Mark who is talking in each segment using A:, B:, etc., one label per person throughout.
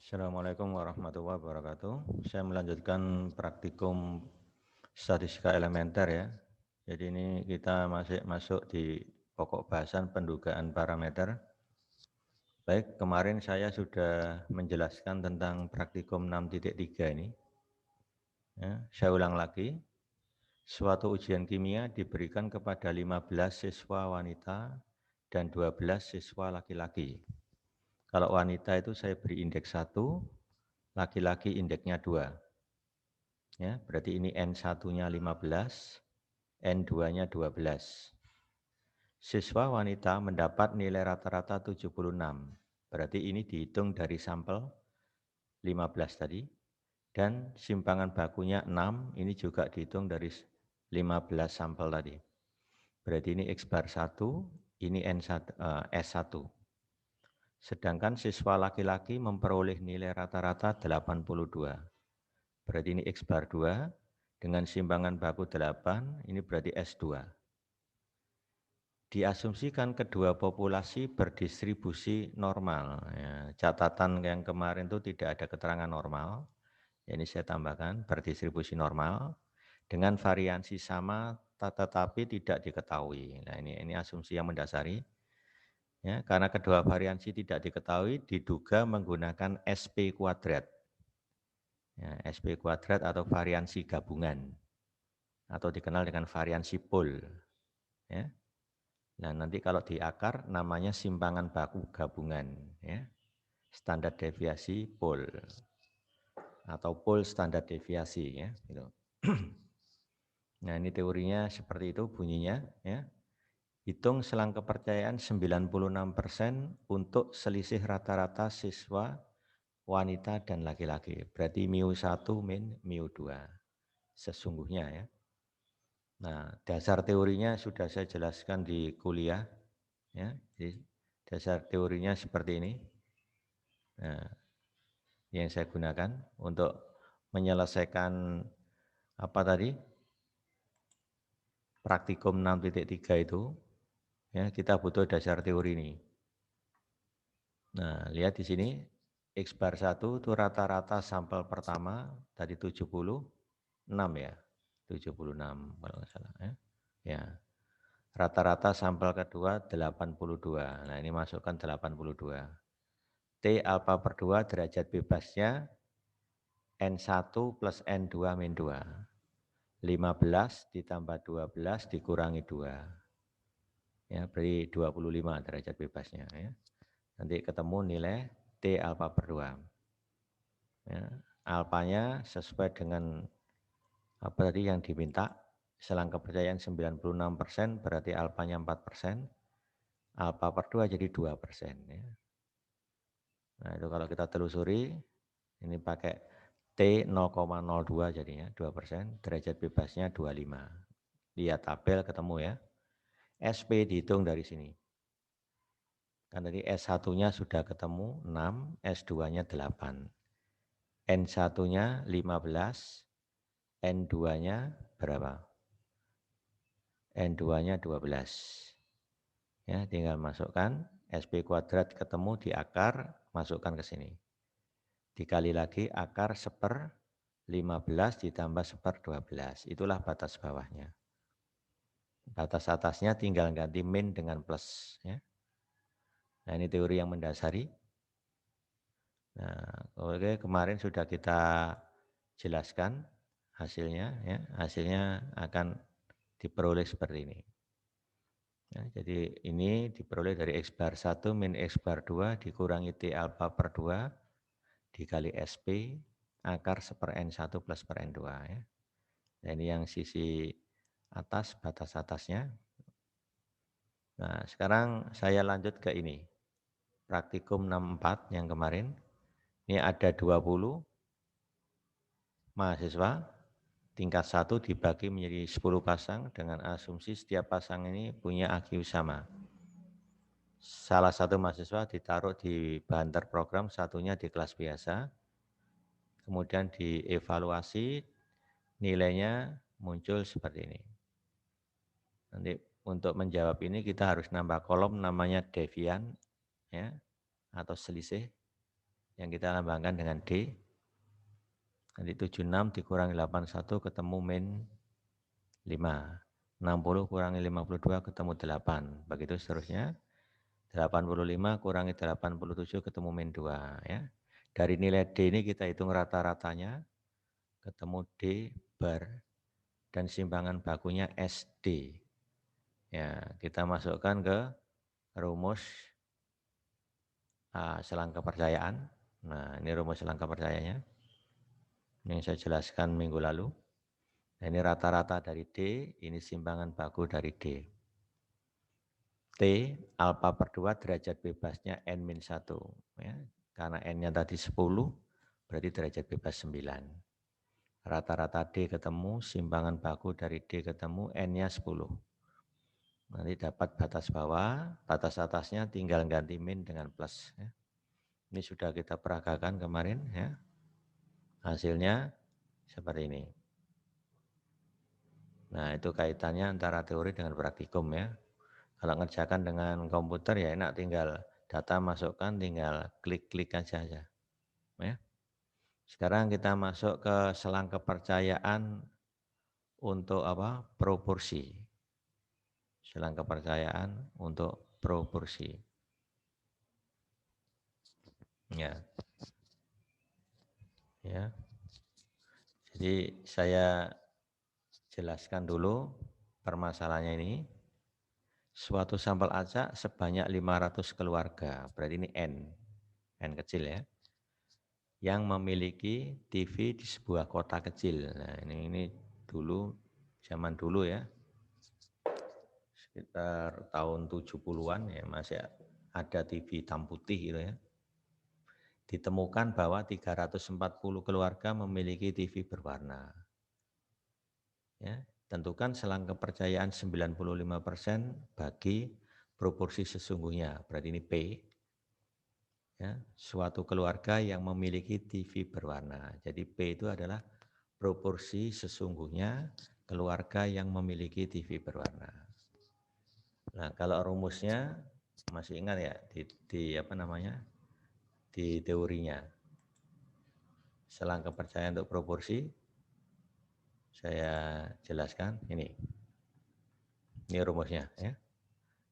A: Assalamualaikum warahmatullahi wabarakatuh. Saya melanjutkan praktikum statistika elementer ya. Jadi ini kita masih masuk di pokok bahasan pendugaan parameter. Baik, kemarin saya sudah menjelaskan tentang praktikum 6.3 ini. Ya, saya ulang lagi. Suatu ujian kimia diberikan kepada 15 siswa wanita dan 12 siswa laki-laki. Kalau wanita itu saya beri indeks 1, laki-laki indeksnya 2. Ya, berarti ini N1-nya 15, N2-nya 12. Siswa wanita mendapat nilai rata-rata 76. Berarti ini dihitung dari sampel 15 tadi. Dan simpangan bakunya 6, ini juga dihitung dari 15 sampel tadi. Berarti ini X bar 1, ini S1. Sedangkan siswa laki-laki memperoleh nilai rata-rata 82. Berarti ini X bar 2, dengan simpangan baku 8, ini berarti S2. Diasumsikan kedua populasi berdistribusi normal. Ya, catatan yang kemarin itu tidak ada keterangan normal. Ini saya tambahkan, berdistribusi normal dengan variansi sama tetapi tidak diketahui. Nah, ini asumsi yang mendasari. Ya, karena kedua variansi tidak diketahui, diduga menggunakan SP kuadrat. Ya, SP kuadrat atau variansi gabungan. Atau dikenal dengan variansi pool. Ya. Nah, nanti kalau di akar namanya simpangan baku gabungan. Ya. Standar deviasi pool. Atau pool standar deviasi. Ya, gitu. Nah, ini teorinya seperti itu bunyinya. Ya. Hitung selang kepercayaan 96% untuk selisih rata-rata siswa wanita dan laki-laki. Berarti mu1 min mu2. Sesungguhnya ya. Nah, dasar teorinya sudah saya jelaskan di kuliah. Ya, jadi dasar teorinya seperti ini. Nah, yang saya gunakan untuk menyelesaikan apa tadi? Praktikum 6.3 itu. Ya, kita butuh dasar teori ini. Nah, lihat di sini X bar 1 itu rata-rata sampel pertama tadi 76 ya. 76 kalau nggak salah ya. Ya. Rata-rata sampel kedua 82. Nah, ini masukkan 82. T alfa per 2 derajat bebasnya N1 plus N2 min 2. 15 ditambah 12 dikurangi 2. Ya, beri 25 derajat bebasnya ya. Nanti ketemu nilai T alfa per 2. Ya, alfanya sesuai dengan apa tadi yang diminta, selang kepercayaan 96%, berarti alfanya 4%, alfa per 2 jadi 2%. Ya. Nah, itu kalau kita telusuri, ini pakai T 0,02 jadinya, 2%, derajat bebasnya 25. Lihat tabel ketemu ya. SP dihitung dari sini. Kan tadi S1-nya sudah ketemu 6, S2-nya 8. N1-nya 15, N2-nya berapa? N2-nya 12. Ya, tinggal masukkan SP kuadrat ketemu di akar, masukkan ke sini. Dikali lagi akar 1/15 ditambah 1/12. Itulah batas bawahnya. Batas atasnya tinggal ganti min dengan plus. Ya. Nah, ini teori yang mendasari. Nah, oke, kemarin sudah kita jelaskan hasilnya. Ya. Hasilnya akan diperoleh seperti ini. Ya, jadi ini diperoleh dari X bar 1 min X bar 2 dikurangi T alfa per 2 dikali SP akar 1/N1 plus per N2. Ya. Nah, ini yang sisi atas, batas atasnya. Nah, sekarang saya lanjut ke ini. Praktikum 64 yang kemarin. Ini ada 20 mahasiswa. Tingkat 1 dibagi menjadi 10 pasang dengan asumsi setiap pasang ini punya IQ sama. Salah satu mahasiswa ditaruh di bahan terprogram, satunya di kelas biasa. Kemudian dievaluasi, nilainya muncul seperti ini. Nanti untuk menjawab ini kita harus nambah kolom namanya devian ya, atau selisih. yang kita lambangkan dengan D. Nanti 76 dikurangi 81 ketemu min 5. 60 kurangi 52 ketemu 8. Begitu seterusnya. 85 kurangi 87 ketemu min 2. Ya. Dari nilai D ini kita hitung rata-ratanya. Ketemu D bar. Dan simpangan bakunya SD. Ya, kita masukkan ke rumus selang kepercayaan. Nah, ini rumus selang kepercayaannya. Yang saya jelaskan minggu lalu. Nah, ini rata-rata dari D, ini simpangan baku dari D. T, alfa per 2 derajat bebasnya N-1. Ya. Karena N-nya tadi 10, berarti derajat bebas 9. Rata-rata D ketemu, simpangan baku dari D ketemu, N-nya 10. Nanti dapat batas bawah, batas atasnya tinggal ganti min dengan plus. Ya. Ini sudah kita peragakan kemarin. Ya. Hasilnya seperti ini. Nah, itu kaitannya antara teori dengan praktikum ya. Kalau ngerjakan dengan komputer ya enak, tinggal data masukkan, tinggal klik-klik aja. Ya. Sekarang kita masuk ke selang kepercayaan untuk apa? Proporsi. Selang kepercayaan untuk proporsi. Ya. Ya. Jadi saya jelaskan dulu permasalahannya ini. Suatu sampel acak sebanyak 500 keluarga, berarti ini N kecil ya, yang memiliki TV di sebuah kota kecil. Nah, ini dulu, zaman dulu ya, sekitar tahun 70-an ya, masih ada TV hitam putih gitu ya. Ditemukan bahwa 340 keluarga memiliki TV berwarna. Ya, tentukan selang kepercayaan 95% bagi proporsi sesungguhnya, berarti ini P. Ya, suatu keluarga yang memiliki TV berwarna. Jadi P itu adalah proporsi sesungguhnya keluarga yang memiliki TV berwarna. Nah, kalau rumusnya masih ingat ya di apa namanya? Di teorinya. Selang kepercayaan untuk proporsi saya jelaskan ini. Ini rumusnya ya.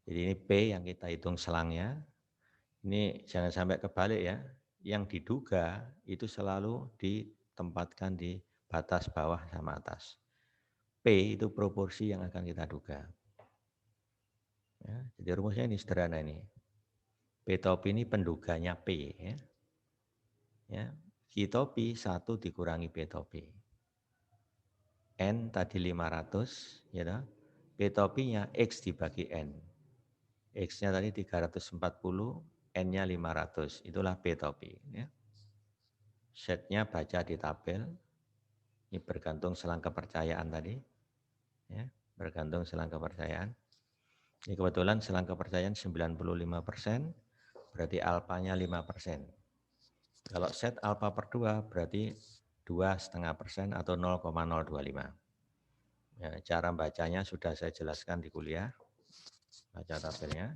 A: Jadi ini P yang kita hitung selangnya. Ini jangan sampai kebalik ya. Yang diduga itu selalu ditempatkan di batas bawah sama atas. P itu proporsi yang akan kita duga. Ya, jadi rumusnya ini sederhana ini. P top ini penduganya P. Ya. Ya, Q top 1 dikurangi P top. N tadi 500, ya toh. P top nya X dibagi N. X-nya tadi 340, N-nya 500. Itulah P top. Ya. Setnya baca di tabel. Ini bergantung selang kepercayaan tadi. Ya, bergantung selang kepercayaan. Ini kebetulan selang kepercayaan 95%, berarti alfanya 5%. Kalau set alfa per 2 berarti 2,5% atau 0,025. Ya, cara bacanya sudah saya jelaskan di kuliah. Baca tabelnya.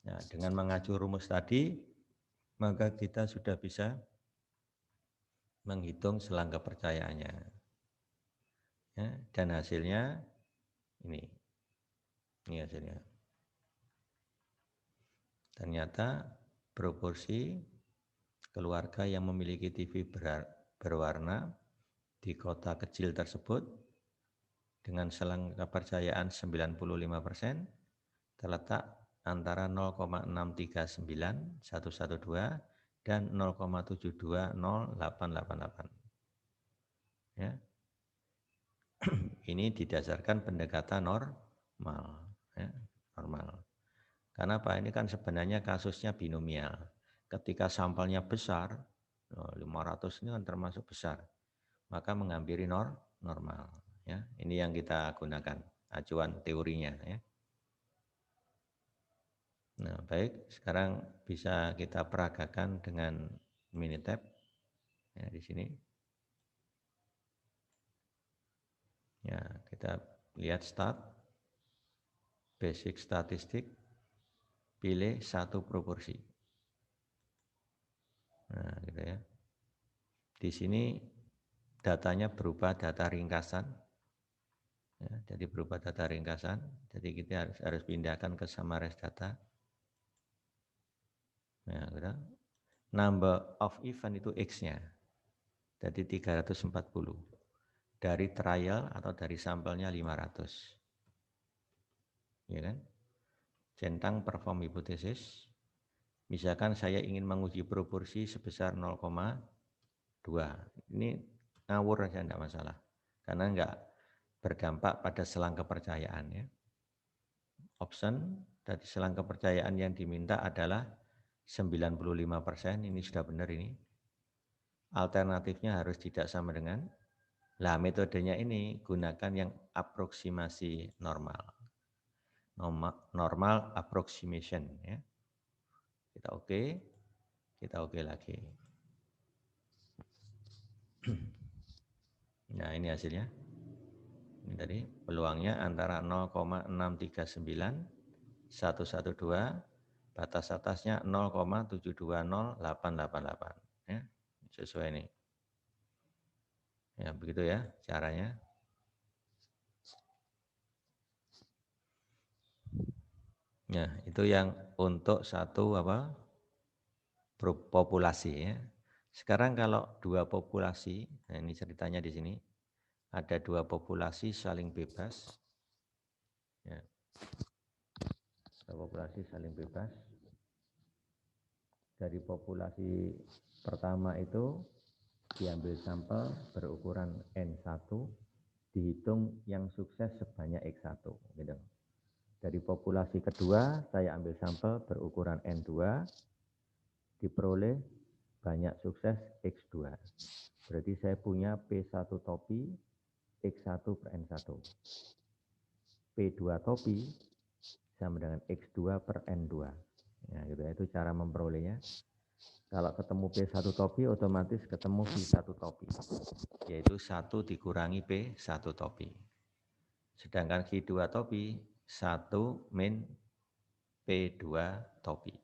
A: Nah, dengan mengacu rumus tadi, maka kita sudah bisa menghitung selang kepercayaannya. Ya, dan hasilnya ini hasilnya. Ternyata proporsi keluarga yang memiliki TV berwarna di kota kecil tersebut dengan selang kepercayaan 95% terletak antara 0,639112 dan 0,720888. Ya. Ini didasarkan pendekatan normal, ya, normal. Karena apa? Ini kan sebenarnya kasusnya binomial. Ketika sampelnya besar, 500 ini kan termasuk besar, maka menghampiri normal. Ya, ini yang kita gunakan acuan teorinya. Ya. Nah, baik. Sekarang bisa kita peragakan dengan Minitab. Ya, di sini. Ya, kita lihat start, basic statistik, pilih satu proporsi. Nah, Di sini datanya berupa data ringkasan. Ya, jadi berupa data ringkasan. Jadi kita harus pindahkan ke summarized data. Ya, udah. Number of event itu X-nya. Jadi 340. Dari trial atau dari sampelnya 500. Ya kan? Centang perform hipotesis. Misalkan saya ingin menguji proporsi sebesar 0,2. Ini ngawur aja enggak masalah. Karena enggak berdampak pada selang kepercayaan ya. Option dari selang kepercayaan yang diminta adalah 95%, ini sudah benar ini. Alternatifnya harus tidak sama dengan. Lah metodenya ini gunakan yang aproksimasi normal. Normal approximation ya. Kita oke lagi. Nah, ini hasilnya. Ini tadi peluangnya antara 0,639 112, batas atasnya 0,720888 ya. Sesuai ini. Ya, begitu ya caranya. Nah, itu yang untuk satu populasi ya. Sekarang kalau dua populasi, nah ini ceritanya di sini. Ada dua populasi saling bebas. Ya. Dua populasi saling bebas. Dari populasi pertama itu diambil sampel berukuran N1, dihitung yang sukses sebanyak X1 gitu. Dari populasi kedua saya ambil sampel berukuran N2, diperoleh banyak sukses X2. Berarti saya punya P1 topi X1 per N1. P2 topi sama dengan X2 per N2. Ya, gitu ya, itu cara memperolehnya. Kalau ketemu P1 topi, otomatis ketemu P1 topi, yaitu 1 dikurangi P1 topi. Sedangkan Q2 topi, 1 min P2 topi.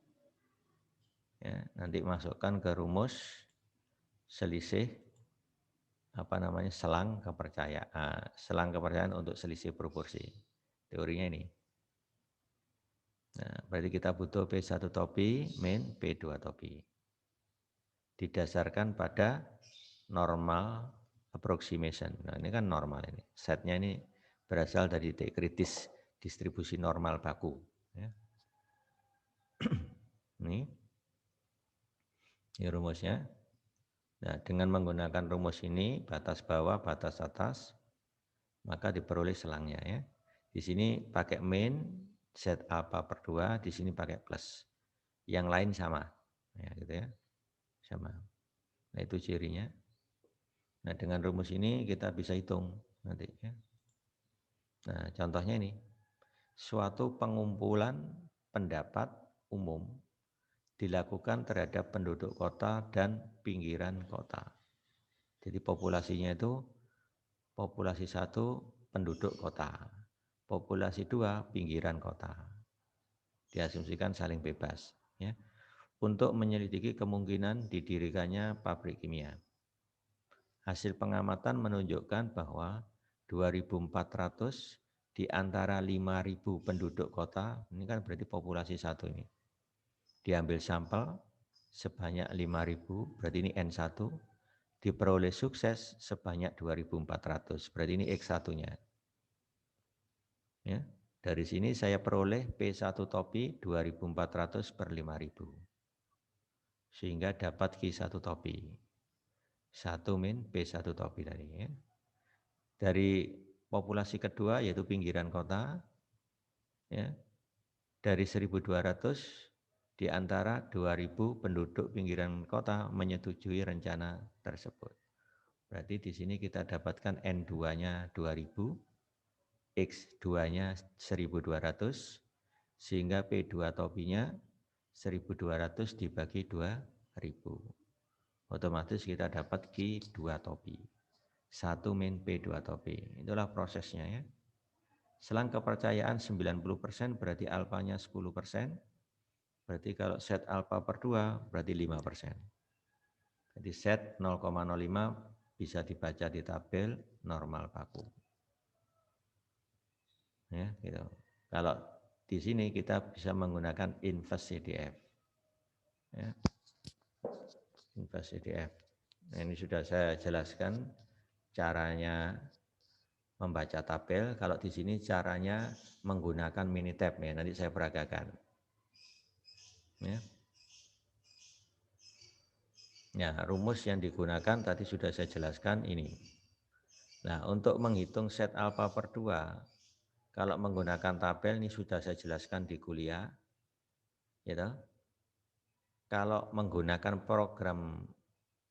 A: Ya, nanti masukkan ke rumus selisih selang kepercayaan. Selang kepercayaan untuk selisih proporsi. Teorinya ini. Nah, berarti kita butuh P1 topi min P2 topi. Didasarkan pada normal approximation. Nah, ini kan normal ini. Setnya ini berasal dari titik kritis distribusi normal baku. Ya. Ini rumusnya. Nah, dengan menggunakan rumus ini, batas bawah, batas atas, maka diperoleh selangnya ya. Di sini pakai min, Z alpha per 2, di sini pakai plus. Yang lain sama. Ya, gitu ya. Sama. Nah, itu cirinya. Nah, dengan rumus ini kita bisa hitung nanti ya. Nah, contohnya ini. Suatu pengumpulan pendapat umum dilakukan terhadap penduduk kota dan pinggiran kota. Jadi populasinya itu populasi 1 penduduk kota, populasi 2 pinggiran kota. Diasumsikan saling bebas ya. Untuk menyelidiki kemungkinan didirikannya pabrik kimia. Hasil pengamatan menunjukkan bahwa 2.400 di antara 5.000 penduduk kota, ini kan berarti populasi 1 ini. Diambil sampel sebanyak 5.000, berarti ini N1, diperoleh sukses sebanyak 2.400, berarti ini X1-nya. Ya, dari sini saya peroleh P1 topi 2.400 per 5.000. Sehingga dapat Q1 topi. 1 min P1 topi tadi ya. Dari populasi kedua yaitu pinggiran kota ya. Dari 1.200 di antara 2.000 penduduk pinggiran kota menyetujui rencana tersebut. Berarti di sini kita dapatkan N2-nya 2.000, X2-nya 1.200, sehingga P2 topinya 1.200 dibagi 2.000. Otomatis kita dapat Q2 topi. 1 min P2 topi. Itulah prosesnya ya. Selang kepercayaan 90% berarti alfanya 10%. Berarti kalau set alfa per 2 berarti 5%. Jadi set 0,05 bisa dibaca di tabel normal baku. Ya, gitu. Kalau di sini kita bisa menggunakan inverse CDF. Ya. Inverse CDF. Nah, ini sudah saya jelaskan caranya membaca tabel. Kalau di sini caranya menggunakan Minitab ya. Nanti saya peragakan. Ya. Ya, rumus yang digunakan tadi sudah saya jelaskan ini. Nah, untuk menghitung set alfa per 2, kalau menggunakan tabel ini sudah saya jelaskan di kuliah. Gitu. Kalau menggunakan program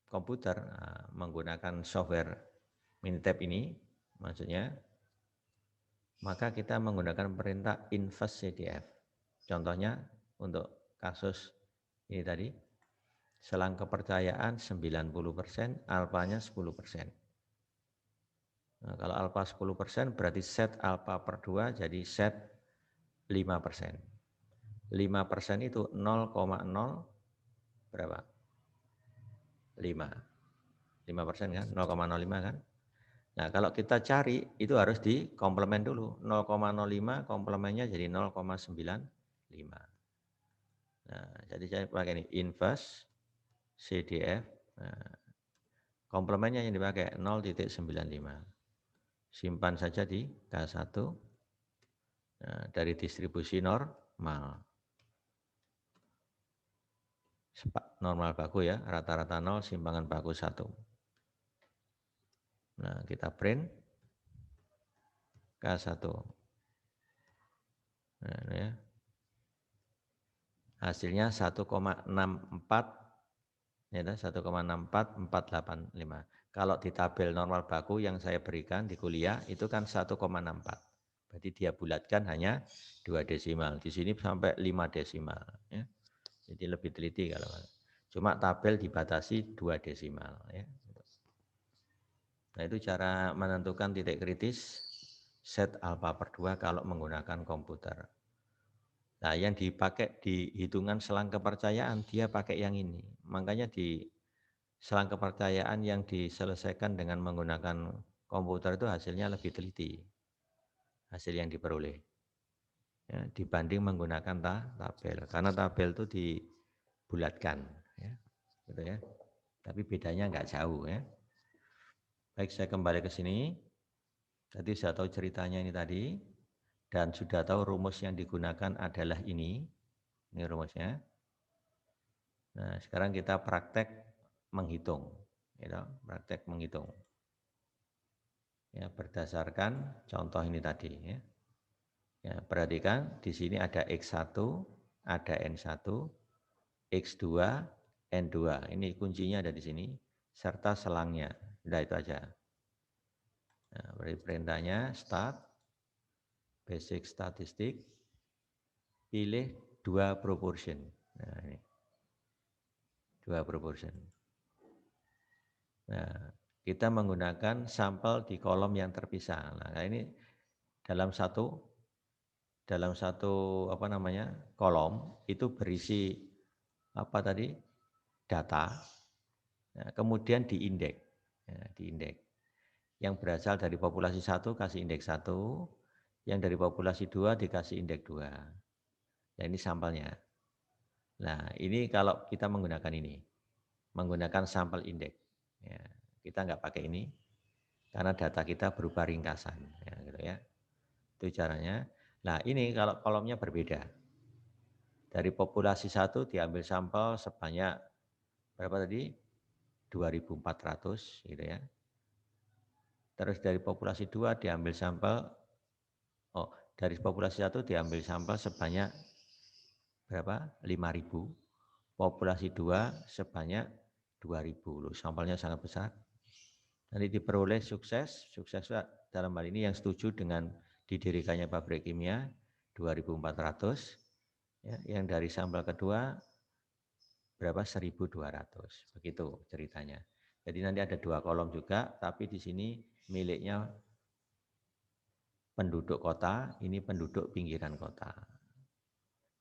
A: komputer, menggunakan software Minitab ini, maksudnya, maka kita menggunakan perintah inverse CDF. Contohnya untuk kasus ini tadi, selang kepercayaan 90%, alfanya 10%. Nah, kalau alfa 10% berarti set alfa per 2 jadi set 5%. 5% itu 0,0 berapa? 5. 5% kan? 0,05 kan? Nah, kalau kita cari itu harus di komplement dulu. 0,05 komplemennya jadi 0,95. Nah, jadi saya pakai ini inverse CDF. Nah, komplemennya yang dipakai 0,95. Simpan saja di K1. Nah, dari distribusi normal. Normal baku ya, rata-rata 0, simpangan baku 1. Nah, kita print K1. Nah, ini ya. Hasilnya 1,64, ya, 1,64485. Kalau di tabel normal baku yang saya berikan di kuliah itu kan 1,64. Berarti dia bulatkan hanya 2 desimal. Di sini sampai 5 desimal. Ya. Jadi lebih teliti kalau. Cuma tabel dibatasi 2 desimal. Ya. Nah, itu cara menentukan titik kritis set alfa per 2 kalau menggunakan komputer. Nah, yang dipakai di hitungan selang kepercayaan, dia pakai yang ini. Makanya di selang kepercayaan yang diselesaikan dengan menggunakan komputer itu hasilnya lebih teliti. Hasil yang diperoleh. Ya, dibanding menggunakan tabel. Karena tabel itu dibulatkan. Ya, gitu ya. Tapi bedanya nggak jauh ya. Baik, saya kembali ke sini. Tadi saya tahu ceritanya ini tadi. Dan sudah tahu rumus yang digunakan adalah ini. Ini rumusnya. Nah, sekarang kita praktek menghitung. Ya, praktek menghitung. Ya, berdasarkan contoh ini tadi. Ya. Ya, perhatikan di sini ada X1, ada N1, X2, N2. Ini kuncinya ada di sini. Serta selangnya. Udah itu aja. Nah, beri perintahnya start, basic statistik, pilih 2 proportion. Nah, ini 2 proportion. Nah, kita menggunakan sampel di kolom yang terpisah. Nah, ini dalam satu kolom itu berisi apa tadi? Data. Nah, kemudian diindeks. Ya, diindeks. Yang berasal dari populasi 1 kasih indeks 1, yang dari populasi 2 dikasih indeks 2. Nah, ini sampelnya. Nah, ini kalau kita menggunakan ini, menggunakan sampel indeks. Ya, kita nggak pakai ini, karena data kita berupa ringkasan. Ya, gitu ya. Itu caranya. Nah, ini kalau kolomnya berbeda. Dari populasi 1 diambil sampel sebanyak berapa tadi? 2.400 gitu ya. Terus dari populasi 2 diambil sampel, dari populasi 1 diambil sampel sebanyak berapa? 5.000. Populasi 2 sebanyak 2.000. Loh, sampelnya sangat besar. Nanti diperoleh sukses dalam hal ini yang setuju dengan didirikannya pabrik kimia 2.400. Ya, yang dari sampel kedua berapa? 1.200. Begitu ceritanya. Jadi nanti ada 2 kolom juga, tapi di sini miliknya penduduk kota, ini penduduk pinggiran kota.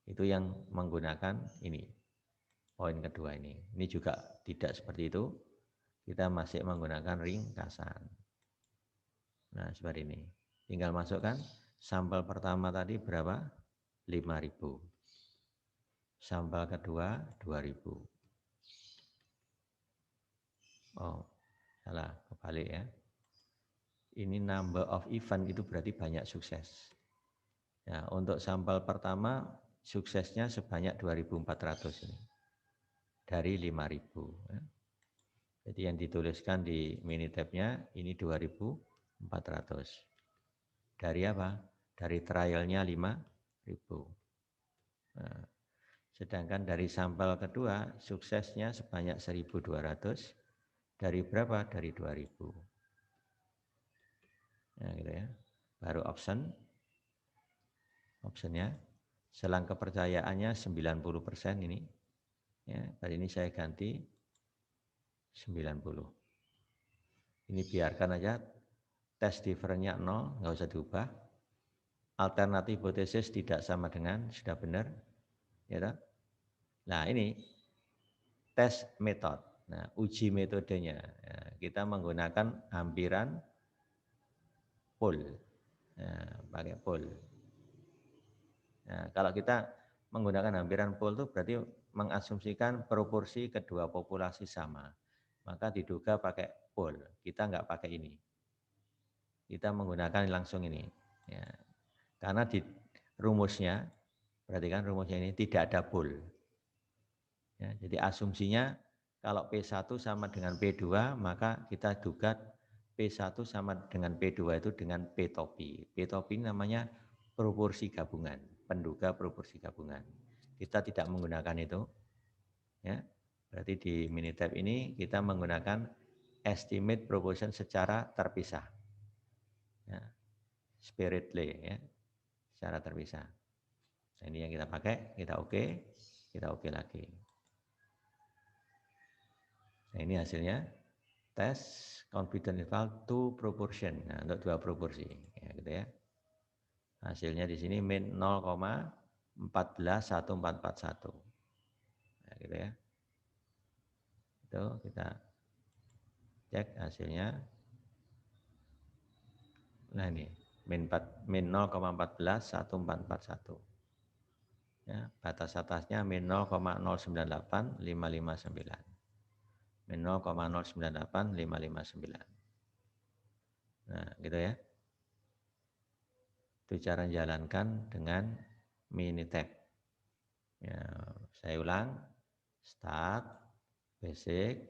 A: Itu yang menggunakan ini. poin kedua ini. Ini juga tidak seperti itu. Kita masih menggunakan ringkasan. Nah, seperti ini. Tinggal masukkan sampel pertama tadi berapa? 5.000. Sampel kedua 2.000. Oh, salah, kebalik ya. Ini number of event itu berarti banyak sukses. Ya, untuk sampel pertama suksesnya sebanyak 2.400 ini. Dari 5.000. Ya. Jadi yang dituliskan di Minitab-nya ini 2.400. Dari apa? Dari trialnya 5.000. Nah, sedangkan dari sampel kedua suksesnya sebanyak 1.200. Dari berapa? Dari 2.000. Nah, gitu ya. Baru optionnya. Selang kepercayaannya 90% ini. Ya, kali ini saya ganti 90. Ini biarkan aja tes difference-nya 0, nggak usah diubah. Alternatif hipotesis tidak sama dengan sudah benar. Ya tak? Nah ini tes metode. Nah, uji metodenya. Ya, kita menggunakan hampiran pool. Nah, pakai pool. Nah, kalau kita menggunakan hampiran pool itu berarti mengasumsikan proporsi kedua populasi sama. Maka diduga pakai pool. Kita nggak pakai ini. Kita menggunakan langsung ini. Ya. Karena di rumusnya, perhatikan rumusnya ini tidak ada pool. Ya, jadi asumsinya kalau P1 sama dengan P2, maka kita duga P1 sama dengan P2 itu dengan P topi. P topi namanya proporsi gabungan, penduga proporsi gabungan. Kita tidak menggunakan itu. Ya. Berarti di Minitab ini kita menggunakan estimate proportion secara terpisah. Ya. Spiritly, ya. Secara terpisah. Nah, ini yang kita pakai, kita oke lagi. Nah, ini hasilnya tes confidence interval to proportion. Nah, untuk dua proporsi, ya, gitu ya. Hasilnya di sini min 0,141441. Nah, gitu ya. Itu kita cek hasilnya. Nah, ini min 0,141441. Ya, batas atasnya min 0,098559. Min 0,098559. Nah, gitu ya. Itu cara menjalankan dengan Minitab. Ya, saya ulang. Start, basic,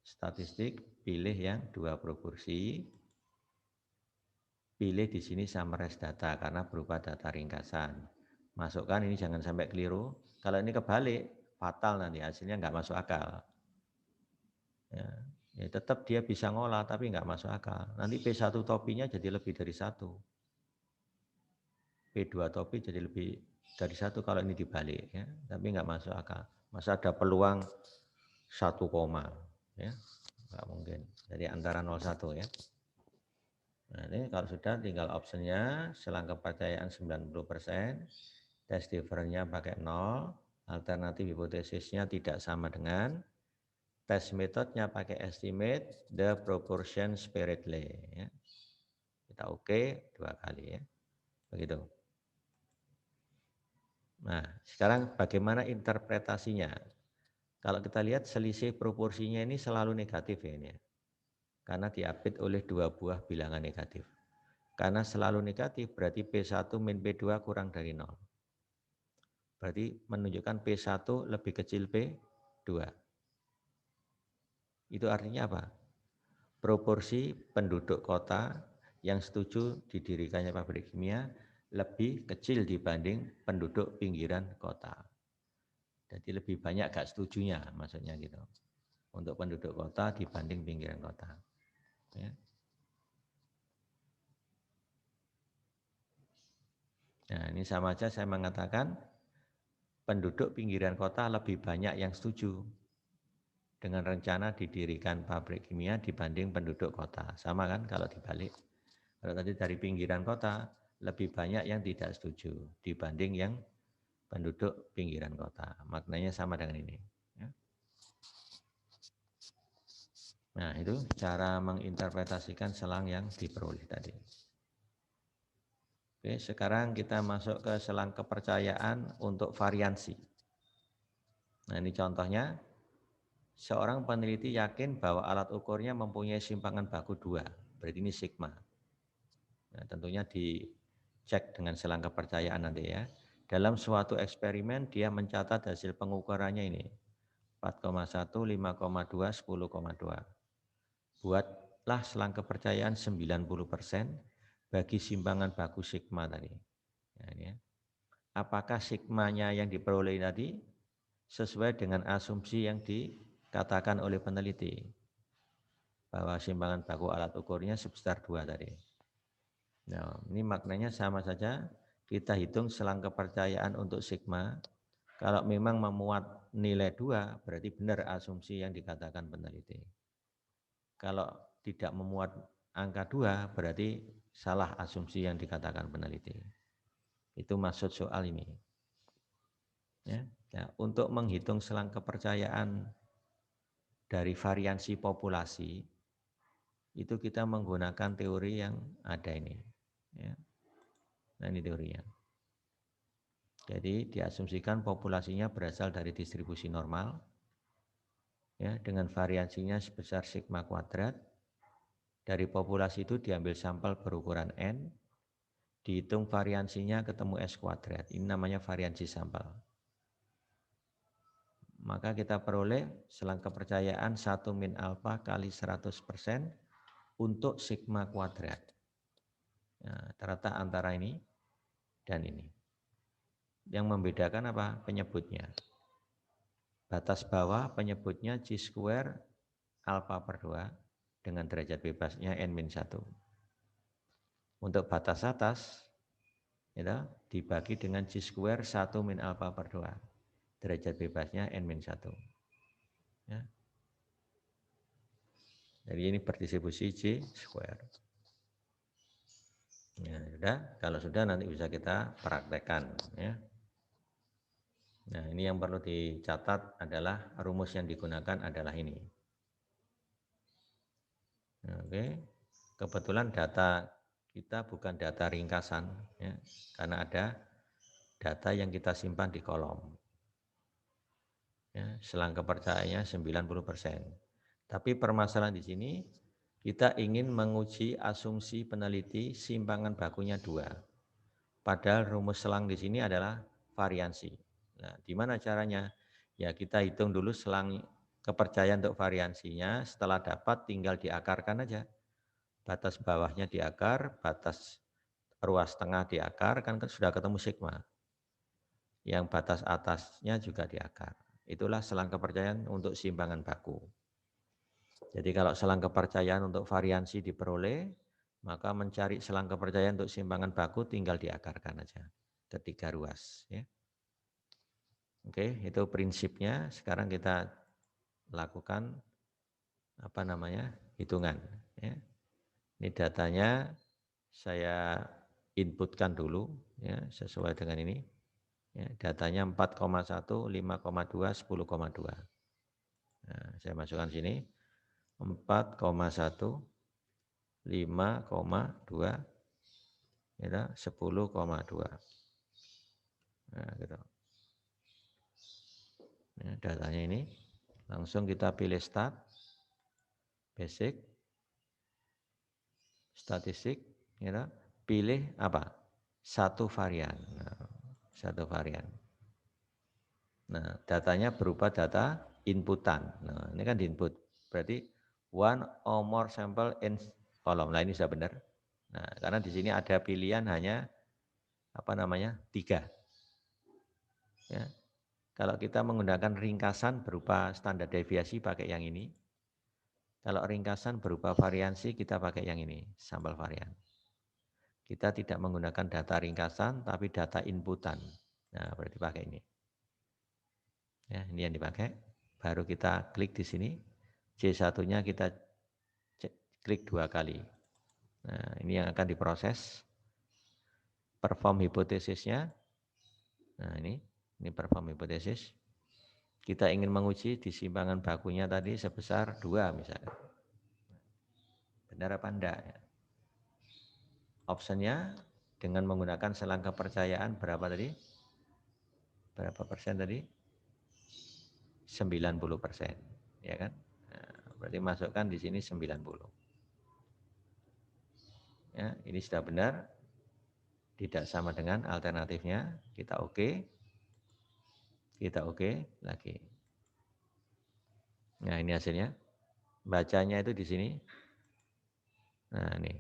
A: statistik, pilih yang dua proporsi. Pilih di sini summarize data karena berupa data ringkasan. Masukkan ini jangan sampai keliru. Kalau ini kebalik, fatal nanti hasilnya nggak masuk akal. Ya, ya tetap dia bisa ngolah tapi nggak masuk akal. Nanti P1 topinya jadi lebih dari 1. P2 topi jadi lebih dari 1 kalau ini dibalik, ya, tapi nggak masuk akal. Masa ada peluang 1, ya, nggak mungkin. Jadi antara 0,1 ya. Nah ini kalau sudah tinggal optionnya selang kepercayaan 90%, tes difference-nya pakai 0, alternatif hipotesisnya tidak sama dengan, tes metodenya pakai estimate the proportion sparingly. Ya. Kita oke 2 kali ya, begitu. Nah, sekarang bagaimana interpretasinya? Kalau kita lihat selisih proporsinya ini selalu negatif ya ini ya. Karena diapit oleh dua buah bilangan negatif. Karena selalu negatif berarti P1 min P2 kurang dari 0. Berarti menunjukkan P1 lebih kecil P2. Itu artinya apa? Proporsi penduduk kota yang setuju didirikannya pabrik kimia lebih kecil dibanding penduduk pinggiran kota. Jadi lebih banyak gak setujunya, maksudnya gitu. Untuk penduduk kota dibanding pinggiran kota. Ya. Nah ini sama aja saya mengatakan penduduk pinggiran kota lebih banyak yang setuju dengan rencana didirikan pabrik kimia dibanding penduduk kota. Sama kan kalau dibalik. Kalau tadi dari pinggiran kota lebih banyak yang tidak setuju dibanding yang penduduk pinggiran kota. Maknanya sama dengan ini. Ya. Nah, itu cara menginterpretasikan selang yang diperoleh tadi. Oke, sekarang kita masuk ke selang kepercayaan untuk variansi. Nah, ini contohnya, seorang peneliti yakin bahwa alat ukurnya mempunyai simpangan baku 2, berarti ini sigma. Nah, tentunya dicek dengan selang kepercayaan nanti ya. Dalam suatu eksperimen dia mencatat hasil pengukurannya ini, 4,1, 5,2, 10,2. Buatlah selang kepercayaan 90% bagi simpangan baku sigma tadi. Nah, ini ya. Apakah sigmanya yang diperoleh tadi sesuai dengan asumsi yang dikatakan oleh peneliti bahwa simpangan baku alat ukurnya sebesar 2 tadi. Nah, ini maknanya sama saja, kita hitung selang kepercayaan untuk sigma. Kalau memang memuat nilai 2, berarti benar asumsi yang dikatakan peneliti. Kalau tidak memuat angka 2, berarti salah asumsi yang dikatakan peneliti. Itu maksud soal ini. Ya. Nah, untuk menghitung selang kepercayaan dari variansi populasi, itu kita menggunakan teori yang ada ini. Ya. Nah, ini teorinya. Jadi diasumsikan populasinya berasal dari distribusi normal, ya, dengan variansinya sebesar sigma kuadrat. Dari populasi itu diambil sampel berukuran N, dihitung variansinya ketemu S kuadrat. Ini namanya variansi sampel. Maka kita peroleh selang kepercayaan 1 min alfa kali 100% untuk sigma kuadrat. Nah, terletak antara ini dan ini. Yang membedakan apa? Penyebutnya. Batas bawah penyebutnya G square alfa per 2 dengan derajat bebasnya N-1. Untuk batas atas, itu dibagi dengan G square 1 min alfa per 2. Derajat bebasnya N-1. Ya. Jadi ini berdistribusi G square. Ya, sudah. Kalau sudah nanti bisa kita praktekkan. Ya. Nah, ini yang perlu dicatat adalah rumus yang digunakan adalah ini. Oke, kebetulan data kita bukan data ringkasan, ya, karena ada data yang kita simpan di kolom. Ya, selang kepercayaannya 90%. Tapi permasalahan di sini, kita ingin menguji asumsi peneliti simpangan bakunya 2. Padahal rumus selang di sini adalah variansi. Nah, di mana caranya? Ya, kita hitung dulu selang kepercayaan untuk variansinya, setelah dapat tinggal diakarkan aja. Batas bawahnya diakar, batas ruas tengah diakar, kan sudah ketemu sigma. Yang batas atasnya juga diakar. Itulah selang kepercayaan untuk simpangan baku. Jadi kalau selang kepercayaan untuk variansi diperoleh, maka mencari selang kepercayaan untuk simpangan baku tinggal diakarkan aja ke 3 ruas. Ya. Oke, itu prinsipnya. Sekarang kita lakukan hitungan. Ya. Ini datanya saya inputkan dulu, ya, sesuai dengan ini. Ya, datanya 4,1, 5,2, 10,2. Nah, saya masukkan sini 4,1, 5,2, ya, 10,2. Nah, gitu. Ya, datanya ini langsung kita pilih start, basic, statistik, ya, pilih apa? Satu varian. Nah, satu varian. Nah, datanya berupa data inputan. Nah, ini kan di input. Berarti one or more sample in column. Nah, ini sudah benar. Nah, karena di sini ada pilihan hanya 3. Ya. Kalau kita menggunakan ringkasan berupa standar deviasi pakai yang ini. Kalau ringkasan berupa variansi kita pakai yang ini, sampel varian. Kita tidak menggunakan data ringkasan tapi data inputan. Nah, berarti pakai ini. Ya, ini yang dipakai. Baru kita klik di sini. C1-nya kita klik 2 kali. Nah, ini yang akan diproses. Perform hipotesisnya. Nah, ini. Ini perform hipotesis. Kita ingin menguji disimpangan bakunya tadi sebesar 2 misalnya. Benar apa enggak? Optionnya dengan menggunakan selang kepercayaan berapa tadi? Berapa persen tadi? 90%. Ya kan? Nah, berarti masukkan di sini 90. Ya, ini sudah benar. Tidak sama dengan alternatifnya. Kita oke. Kita oke lagi. Nah, ini hasilnya. Bacanya itu di sini. Nah, ini.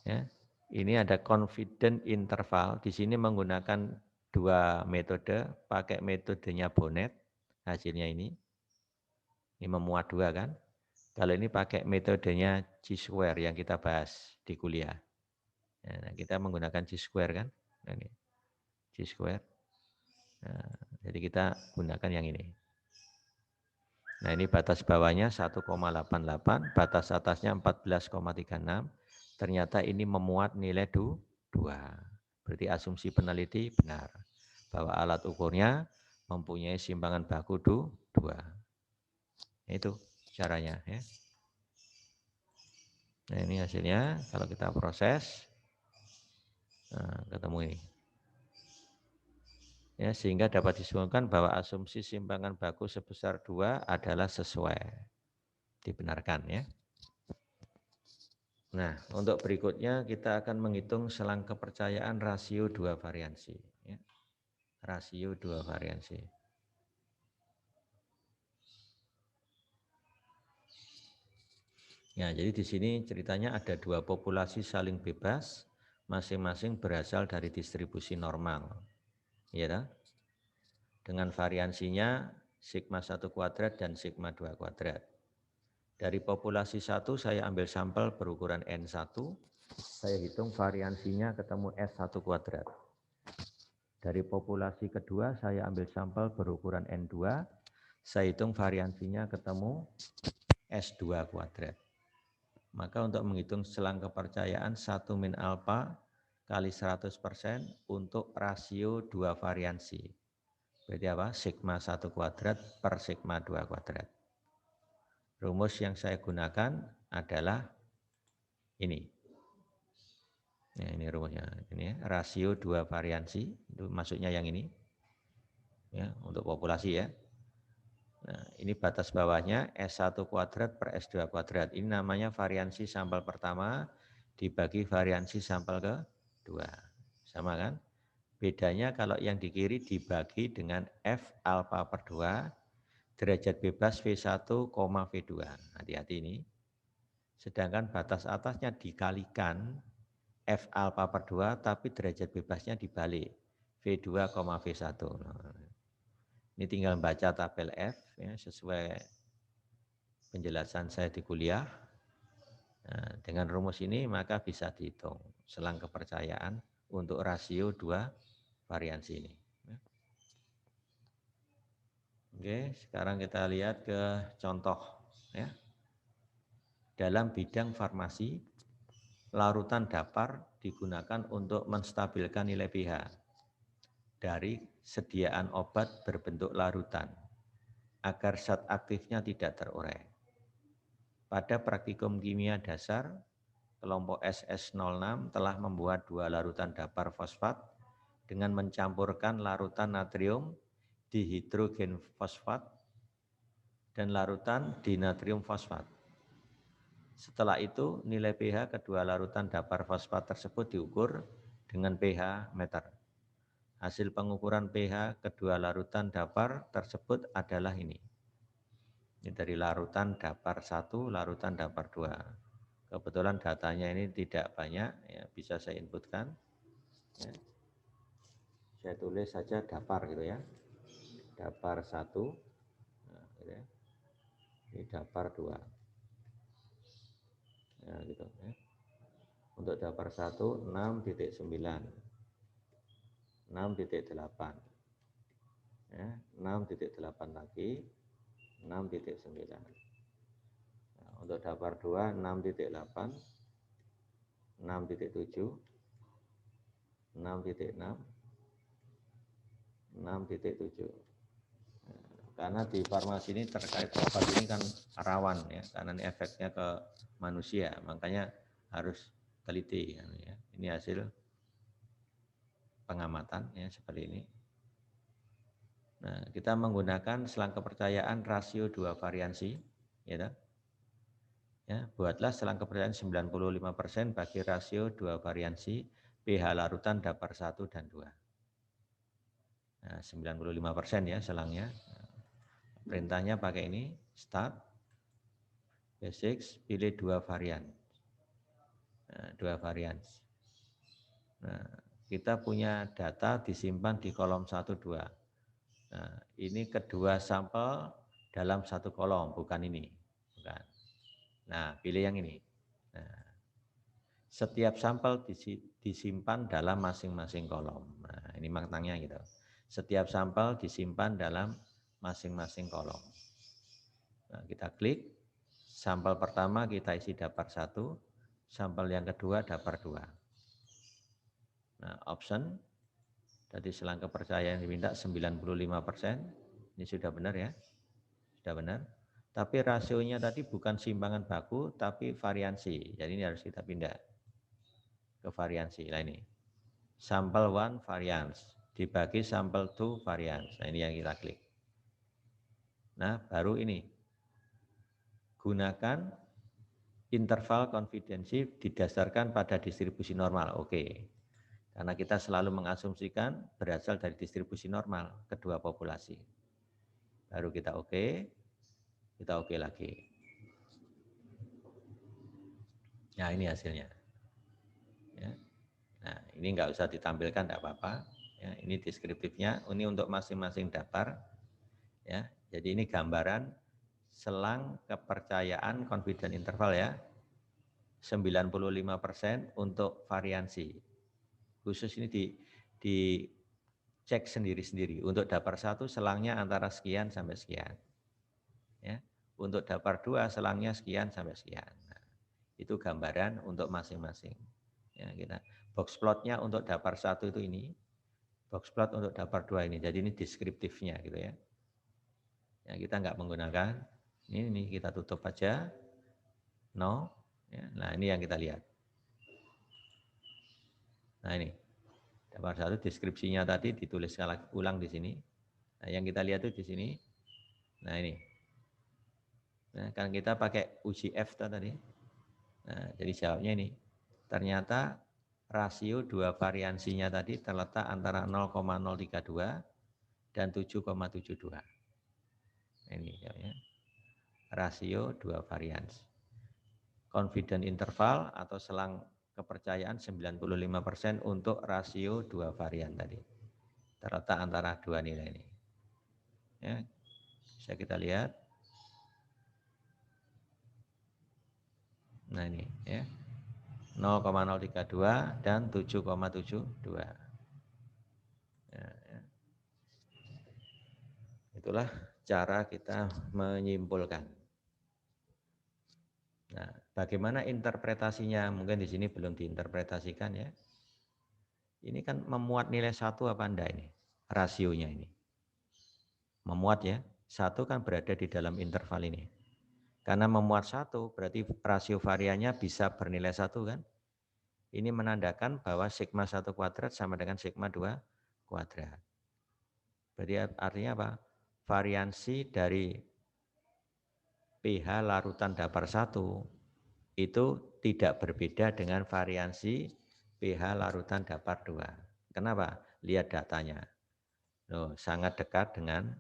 A: Ya. Ini ada confident interval. Di sini menggunakan 2 metode, pakai metodenya Bonnet. Hasilnya ini. Ini memuat 2 kan. Kalau ini pakai metodenya Chi-square yang kita bahas di kuliah. Nah, kita menggunakan Chi-square kan. Nah, ini Chi-square. Nah, jadi kita gunakan yang ini. Nah, ini batas bawahnya 1,88, batas atasnya 14,36. Ternyata ini memuat nilai 2. Berarti asumsi peneliti benar bahwa alat ukurnya mempunyai simpangan baku 2. Itu caranya ya. Nah, ini hasilnya kalau kita proses, nah, ketemu ini. Ya, sehingga dapat disimpulkan bahwa asumsi simpangan baku sebesar 2 adalah sesuai. Dibenarkan ya. Nah, untuk berikutnya kita akan menghitung selang kepercayaan rasio 2 variansi. Ya. Rasio 2 variansi. Ya, jadi di sini ceritanya ada 2 populasi saling bebas, masing-masing berasal dari distribusi normal. Ya, dengan variansinya sigma 1 kuadrat dan sigma 2 kuadrat. Dari populasi 1 saya ambil sampel berukuran N1, saya hitung variansinya ketemu S1 kuadrat. Dari populasi kedua saya ambil sampel berukuran N2, saya hitung variansinya ketemu S2 kuadrat. Maka untuk menghitung selang kepercayaan 1 min alfa kali 100% untuk rasio 2 variansi. Berarti apa? Sigma 1 kuadrat per sigma 2 kuadrat. Rumus yang saya gunakan adalah ini. Ya, ini rumusnya. Ini ya, rasio 2 variansi, itu maksudnya yang ini. Ya, untuk populasi ya. Nah, ini batas bawahnya S1 kuadrat per S2 kuadrat. Ini namanya variansi sampel pertama dibagi variansi sampel kedua. Sama kan? Bedanya kalau yang di kiri dibagi dengan F alfa per 2, derajat bebas V1, V2. Hati-hati ini. Sedangkan batas atasnya dikalikan F alfa per 2, tapi derajat bebasnya dibalik. V2, V1. Ini tinggal baca tabel F ya, sesuai penjelasan saya di kuliah. Nah, dengan rumus ini maka bisa dihitung selang kepercayaan untuk rasio 2 variansi ini. Oke, sekarang kita lihat ke contoh ya. Dalam bidang farmasi, larutan dapar digunakan untuk menstabilkan nilai pH dari sediaan obat berbentuk larutan agar zat aktifnya tidak terurai. Pada praktikum kimia dasar, kelompok SS06 telah membuat 2 larutan dapar fosfat dengan mencampurkan larutan natrium dihidrogen fosfat dan larutan dinatrium fosfat. Setelah itu, nilai pH kedua larutan dapar fosfat tersebut diukur dengan pH meter. Hasil pengukuran pH kedua larutan dapar tersebut adalah ini. Ini dari larutan dapar 1, larutan dapar 2. Kebetulan datanya ini tidak banyak, ya, bisa saya inputkan. Ya. Saya tulis saja dapar gitu ya. Dapar 1, nah, gitu ya. Ini dapar 2. Ya, gitu ya. Untuk dapar 1, 6,9. 6,8. Ya, 6,8 lagi, 6,9. Nah, untuk dapar 2, 6,8, 6,7, 6,6, 6,7. Karena di farmasi ini terkait obat ini kan rawan ya, karena ini efeknya ke manusia, makanya harus teliti ya. Ini hasil pengamatan ya seperti ini. Nah, kita menggunakan selang kepercayaan rasio 2 variansi, ya. Ya, buatlah selang kepercayaan 95% bagi rasio 2 variansi pH larutan dapar 1 dan 2. Nah, 95% ya selangnya. Perintahnya pakai ini, start, basics, pilih 2 varian. Nah, 2 varian. Nah, kita punya data disimpan di kolom 1, 2. Nah, ini kedua sampel dalam satu kolom, bukan ini. Bukan. Nah, pilih yang ini. Nah, setiap sampel disimpan dalam masing-masing kolom. Nah, ini maknanya gitu. Setiap sampel disimpan dalam masing-masing kolom. Nah, kita klik. Sampel pertama kita isi dapar 1, sampel yang kedua dapar 2. Nah, option. Tadi selang kepercayaan diminta 95%. Ini sudah benar ya. Sudah benar. Tapi rasionya tadi bukan simpangan baku, tapi variansi. Jadi ini harus kita pindah ke variansi. Nah ini. Sampel 1 variance dibagi sampel 2 variance. Nah ini yang kita klik. Nah baru ini. Gunakan interval konfidensi didasarkan pada distribusi normal. Oke. Karena kita selalu mengasumsikan berasal dari distribusi normal kedua populasi. Baru kita oke. Kita oke lagi. Nah ini hasilnya. Ya. Nah ini nggak usah ditampilkan, tidak apa-apa. Ya, ini deskriptifnya. Ini untuk masing-masing dapar. Ya, jadi ini gambaran selang kepercayaan confidence interval ya. 95% untuk variansi. Khusus ini dicek sendiri-sendiri. Untuk dapar 1 selangnya antara sekian sampai sekian. Ya. Untuk dapar 2 selangnya sekian sampai sekian. Nah, itu gambaran untuk masing-masing. Ya, kita box plotnya untuk dapar 1 itu ini, box plot untuk dapar 2 ini. Jadi ini deskriptifnya gitu ya. Ya kita nggak menggunakan ini kita tutup aja. No. Ya, nah ini yang kita lihat. Nah ini dapar 1 deskripsinya tadi ditulis ulang di sini. Nah yang kita lihat itu di sini. Nah ini. Nah, kan kita pakai uji F tadi. Nah, jadi jawabnya ini. Ternyata rasio 2 variansinya tadi terletak antara 0,032 dan 7,72. Ini ya. Rasio 2 varians. Confidence interval atau selang kepercayaan 95% untuk rasio 2 varian tadi. Terletak antara dua nilai ini. Ya. Bisa kita lihat. Nah ini ya. 0,032 dan 7,72. Ya, ya. Itulah cara kita menyimpulkan. Nah, bagaimana interpretasinya? Mungkin di sini belum diinterpretasikan ya. Ini kan memuat nilai 1 apa enggak ini? Rasionya ini. Memuat ya. 1 kan berada di dalam interval ini. Karena memuat 1 berarti rasio variannya bisa bernilai 1 kan? Ini menandakan bahwa sigma 1 kuadrat sama dengan sigma 2 kuadrat. Berarti artinya apa? Variansi dari pH larutan dapar 1 itu tidak berbeda dengan variansi pH larutan dapar 2. Kenapa? Lihat datanya. Loh, sangat dekat dengan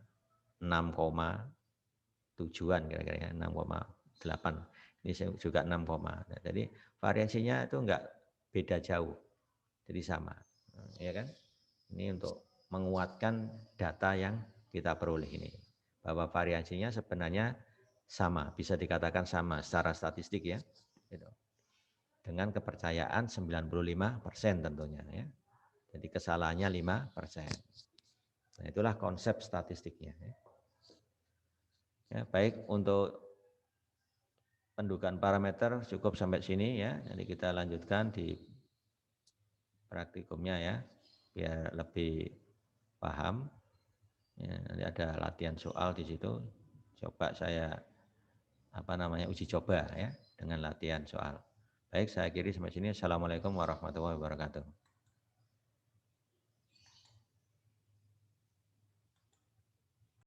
A: 6,7-an kira-kira 6,8. Ini juga 6, nah, jadi variasinya itu enggak beda jauh. Jadi sama. Ya kan? Ini untuk menguatkan data yang kita peroleh ini. Bahwa variasinya sebenarnya sama, bisa dikatakan sama secara statistik ya. Gitu. Dengan kepercayaan 95% tentunya ya. Jadi kesalahannya 5%. Nah, itulah konsep statistiknya ya. Ya, baik untuk pendudukan parameter cukup sampai sini ya. Jadi kita lanjutkan di praktikumnya ya biar lebih paham. Ya, nanti ada latihan soal di situ. Coba saya uji coba ya dengan latihan soal. Baik, saya akhiri sampai sini. Assalamualaikum warahmatullahi wabarakatuh.